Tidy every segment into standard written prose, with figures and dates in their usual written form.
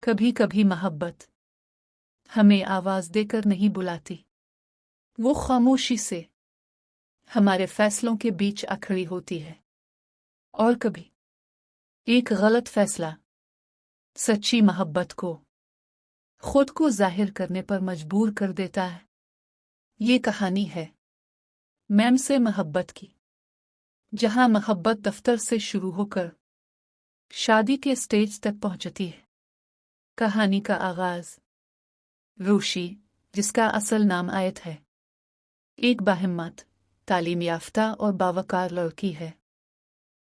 कभी कभी मोहब्बत हमें आवाज देकर नहीं बुलाती, वो खामोशी से हमारे फैसलों के बीच अखड़ी होती है। और कभी एक गलत फैसला सच्ची मोहब्बत को खुद को जाहिर करने पर मजबूर कर देता है। ये कहानी है मैम से मोहब्बत की, जहां मोहब्बत दफ्तर से शुरू होकर शादी के स्टेज तक पहुंचती है। कहानी का आगाज रूशी, जिसका असल नाम आयत है, एक बाहिम्मत, तालीम याफ्ता और बावकार लड़की है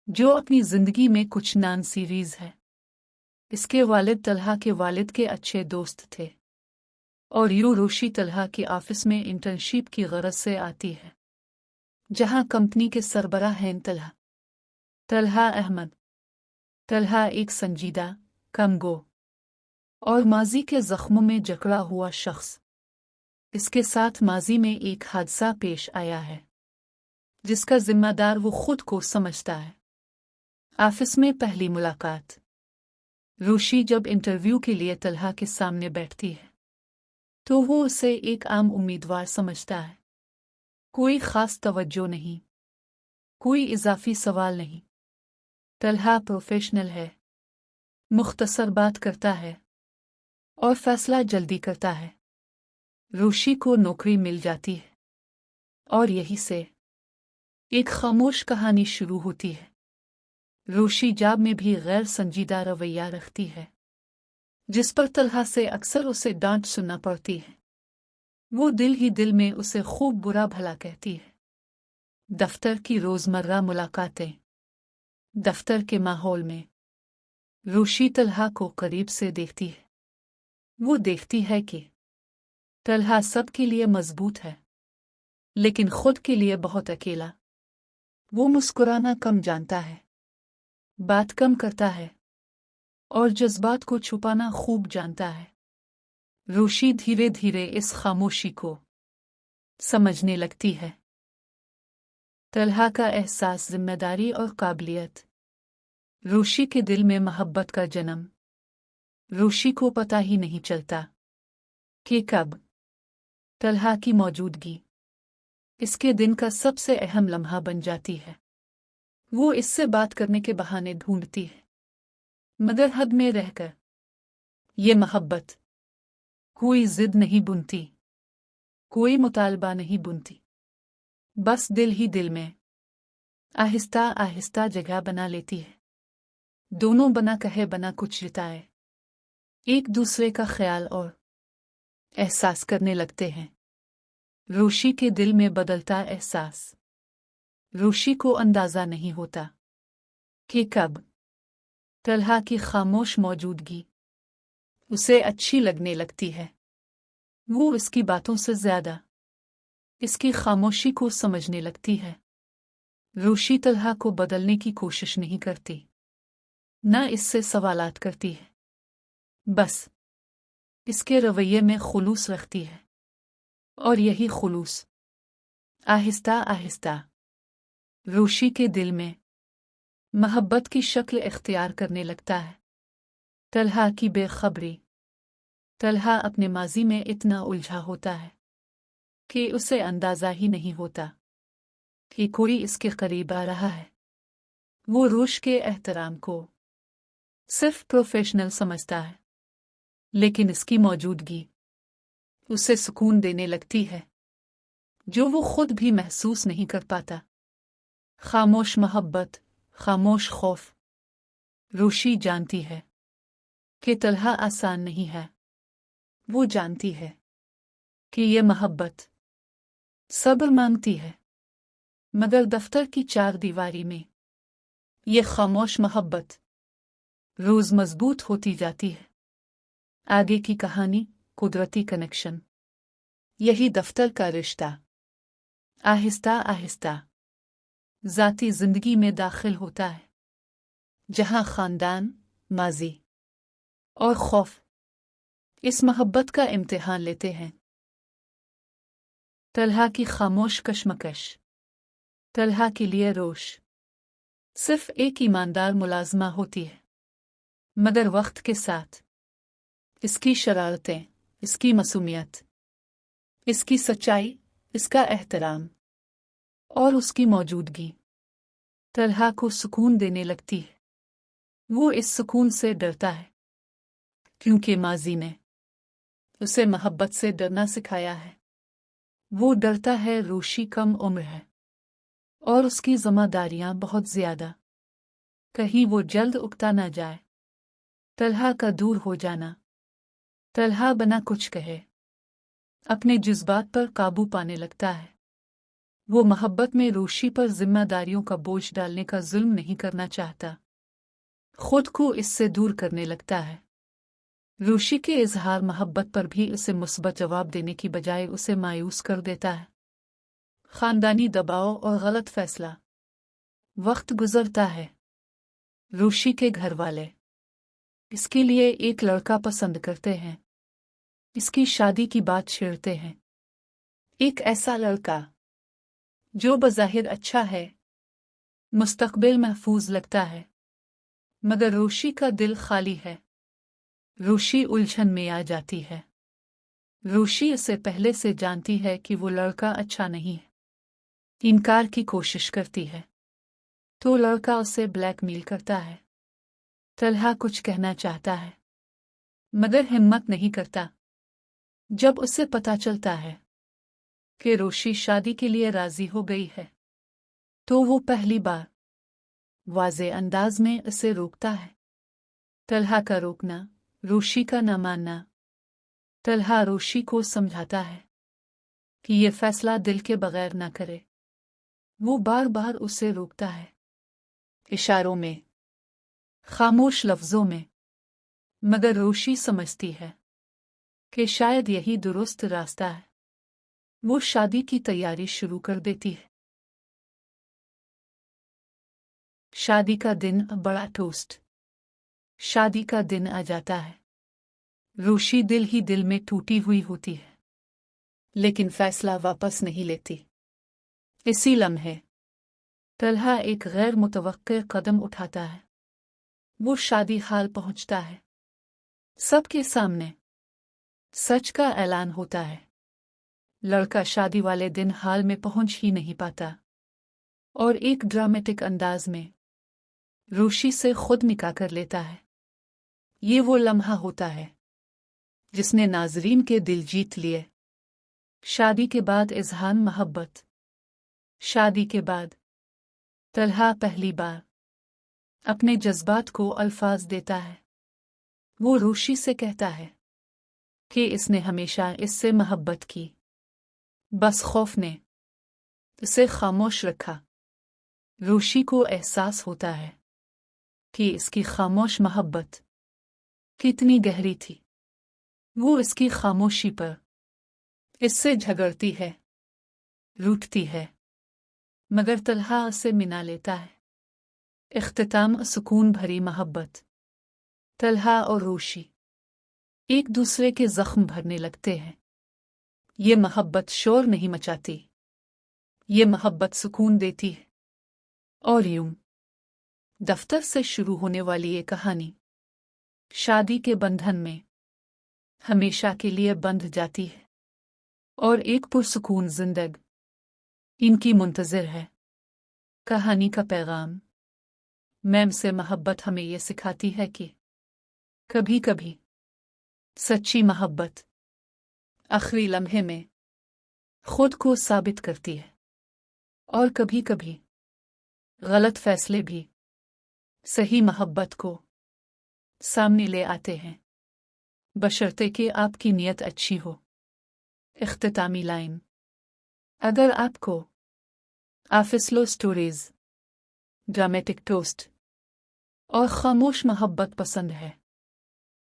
जो अपनी जिंदगी में कुछ नान सीरीज है। इसके वालिद तलहा के वालिद के अच्छे दोस्त थे और रूशी तलहा के ऑफिस में इंटर्नशिप की गरज से आती है, जहां कंपनी के सरबराह हैं तलहा अहमद। तलहा एक संजीदा, कमगो और माजी के जख्मों में जकड़ा हुआ शख्स। इसके साथ माजी में एक हादसा पेश आया है जिसका जिम्मेदार वो खुद को समझता है। ऑफिस में पहली मुलाकात। रूशी जब इंटरव्यू के लिए तलहा के सामने बैठती है तो वो उसे एक आम उम्मीदवार समझता है। कोई खास तवज्जो नहीं, कोई इजाफी सवाल नहीं। तलहा प्रोफेशनल है, मुख्तसर बात करता है और फैसला जल्दी करता है। रूशी को नौकरी मिल जाती है और यहीं से एक खामोश कहानी शुरू होती है। रूशी जॉब में भी गैर संजीदा रवैया रखती है, जिस पर तलहा से अक्सर उसे डांट सुनना पड़ती है। वो दिल ही दिल में उसे खूब बुरा भला कहती है। दफ्तर की रोजमर्रा मुलाकातें। दफ्तर के माहौल में रूशी तलहा को करीब से देखती है। वो देखती है कि तलहा सबके लिए मजबूत है, लेकिन खुद के लिए बहुत अकेला। वो मुस्कुराना कम जानता है, बात कम करता है और जज्बात को छुपाना खूब जानता है। रूशी धीरे धीरे इस खामोशी को समझने लगती है। तलहा का एहसास, जिम्मेदारी और काबिलियत। रूशी के दिल में मोहब्बत का जन्म। रूशी को पता ही नहीं चलता कि कब तलहा की मौजूदगी इसके दिन का सबसे अहम लम्हा बन जाती है। वो इससे बात करने के बहाने ढूंढती है, मगर हद में रहकर। ये मोहब्बत कोई जिद नहीं बुनती, कोई मुतालबा नहीं बुनती, बस दिल ही दिल में आहिस्ता आहिस्ता जगह बना लेती है। दोनों बना कहे बना कुछ जिताए एक दूसरे का ख्याल और एहसास करने लगते हैं। रूशी के दिल में बदलता एहसास। रूशी को अंदाजा नहीं होता कि कब तलहा की खामोश मौजूदगी उसे अच्छी लगने लगती है। वो इसकी बातों से ज्यादा इसकी खामोशी को समझने लगती है। रूशी तलहा को बदलने की कोशिश नहीं करती, न इससे सवालात करती है, बस इसके रवैये में खुलूस रखती है। और यही खुलूस आहिस्ता आहिस्ता रूशी के दिल में मोहब्बत की शक्ल इख्तियार करने लगता है। तलहा की बेखबरी। तलहा अपने माजी में इतना उलझा होता है कि उसे अंदाजा ही नहीं होता कि कोई इसके करीब आ रहा है। वो रूश के एहतराम को सिर्फ प्रोफेशनल समझता है, लेकिन इसकी मौजूदगी उसे सुकून देने लगती है जो वो खुद भी महसूस नहीं कर पाता। खामोश मोहब्बत, खामोश खौफ। रूशी जानती है कि तलहा आसान नहीं है। वो जानती है कि ये मोहब्बत सब्र मांगती है, मगर दफ्तर की चार दीवारी में ये खामोश मोहब्बत रोज मजबूत होती जाती है। आगे की कहानी, कुदरती कनेक्शन। यही दफ्तर का रिश्ता आहिस्ता आहिस्ता ज़ाती जिंदगी में दाखिल होता है, जहां खानदान, माजी और खौफ इस मोहब्बत का इम्तिहान लेते हैं। तलहा की खामोश कशमकश। तलहा के लिए रोश सिर्फ एक ईमानदार मुलाजमा होती है, मगर वक्त के साथ इसकी शरारतें, इसकी मासूमियत, इसकी सच्चाई, इसका एहतराम और उसकी मौजूदगी तलहा को सुकून देने लगती है। वो इस सुकून से डरता है क्योंकि माजी ने उसे मोहब्बत से डरना सिखाया है। वो डरता है रूशी कम उम्र है और उसकी जिम्मेदारियां बहुत ज्यादा, कहीं वो जल्द उकता ना जाए। तलहा का दूर हो जाना। तलहा बिना कुछ कहे अपने जज्बात पर काबू पाने लगता है। वो मोहब्बत में रूशी पर जिम्मेदारियों का बोझ डालने का जुल्म नहीं करना चाहता, खुद को इससे दूर करने लगता है। रूशी के इजहार मोहब्बत पर भी उसे मुस्बत जवाब देने की बजाय उसे मायूस कर देता है। खानदानी दबाव और गलत फैसला। वक्त गुजरता है। रूशी के घर वाले इसके लिए एक लड़का पसंद करते हैं। इसकी शादी की बात छेड़ते हैं। एक ऐसा लड़का जो बज़ाहिर अच्छा है, मुस्तकबिल महफूज लगता है, मगर रूशी का दिल खाली है। रूशी उलझन में आ जाती है। रूशी इसे पहले से जानती है कि वो लड़का अच्छा नहीं है। इनकार की कोशिश करती है तो लड़का उसे ब्लैकमेल करता है। तलहा कुछ कहना चाहता है मगर हिम्मत नहीं करता। जब उसे पता चलता है कि रूशी शादी के लिए राजी हो गई है तो वो पहली बार वाज़े अंदाज में उसे रोकता है। तलहा का रोकना, रूशी का न मानना। तलहा रूशी को समझाता है कि ये फैसला दिल के बगैर ना करे। वो बार बार उसे रोकता है, इशारों में, खामोश लफ्जों में, मगर रूशी समझती है कि शायद यही दुरुस्त रास्ता है। वो शादी की तैयारी शुरू कर देती है। शादी का दिन बड़ा टोस्ट। शादी का दिन आ जाता है। रूशी दिल ही दिल में टूटी हुई होती है, लेकिन फैसला वापस नहीं लेती। इसी लम्हे तलहा एक गैर मुतवक्किर कदम उठाता है। वो शादी हाल पहुंचता है। सबके सामने सच का ऐलान होता है। लड़का शादी वाले दिन हाल में पहुंच ही नहीं पाता और एक ड्रामेटिक अंदाज में रूशी से खुद निकाह कर लेता है। ये वो लम्हा होता है जिसने नाजरीन के दिल जीत लिए। शादी के बाद इज़हार मोहब्बत। शादी के बाद तलहा पहली बार अपने जज्बात को अल्फाज देता है। वो रूशी से कहता है कि इसने हमेशा इससे मोहब्बत की, बस खौफ ने इसे खामोश रखा। रूशी को एहसास होता है कि इसकी खामोश मोहब्बत कितनी गहरी थी। वो इसकी खामोशी पर इससे झगड़ती है, रूठती है, मगर तलहा उसे मिला लेता है। इख्तिताम सुकून भरी मोहब्बत। तलहा और रूशी एक दूसरे के जख्म भरने लगते हैं। ये मोहब्बत शोर नहीं मचाती, ये मोहब्बत सुकून देती है। और यूं दफ्तर से शुरू होने वाली ये कहानी शादी के बंधन में हमेशा के लिए बंध जाती है और एक पुरसुकून जिंदगी इनकी मुंतज़िर है। कहानी का पैगाम। मैम से मोहब्बत हमें यह सिखाती है कि कभी कभी सच्ची मोहब्बत आखिरी लम्हे में खुद को साबित करती है और कभी कभी गलत फैसले भी सही मोहब्बत को सामने ले आते हैं, बशर्ते कि आपकी नीयत अच्छी हो। इख्तितामी लाइन। अगर आपको आफिसलो स्टोरीज, ड्रामेटिक टोस्ट और खामोश मोहब्बत पसंद है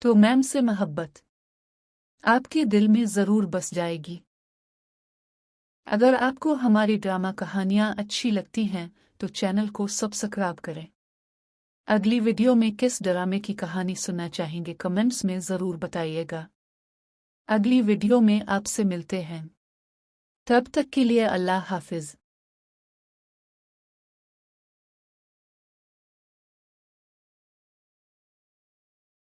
तो मैम से मोहब्बत आपके दिल में ज़रूर बस जाएगी। अगर आपको हमारी ड्रामा कहानियाँ अच्छी लगती हैं तो चैनल को सब्सक्राइब करें। अगली वीडियो में किस ड्रामे की कहानी सुनना चाहेंगे कमेंट्स में ज़रूर बताइएगा। अगली वीडियो में आपसे मिलते हैं। तब तक के लिए अल्लाह हाफिज़।